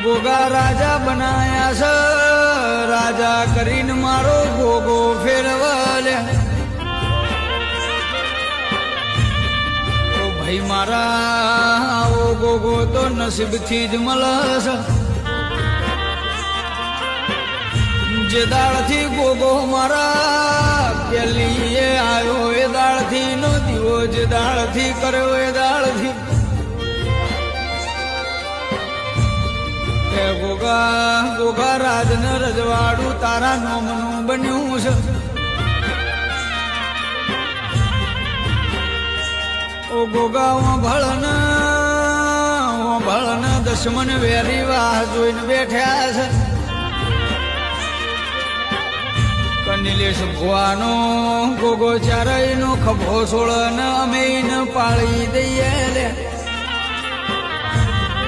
ગોગા રાજા બનાયા છે, રાજા કરીને મારો ગોગો ફેરવલે. ઓ ભાઈ મારા ઓ ગોગો તો નસીબથી જ મળે છે. જે દાળથી ગોગો મારા પેલી એ આવ્યો એ દાળથી નો દીવો, જે દાળથી કર્યો એ દાળથી ગોગા ગોગા રાજન રજવાડું તારા નોમનું બન્યું છે. ઓ ગોગા ભળન દશમન વેરી વાહ જોઈને બેઠ્યા છે. કનિલેશ ભુવાનો ગોગો ચારયનો ખભો સોળન અમે પાળી દઈએ લે.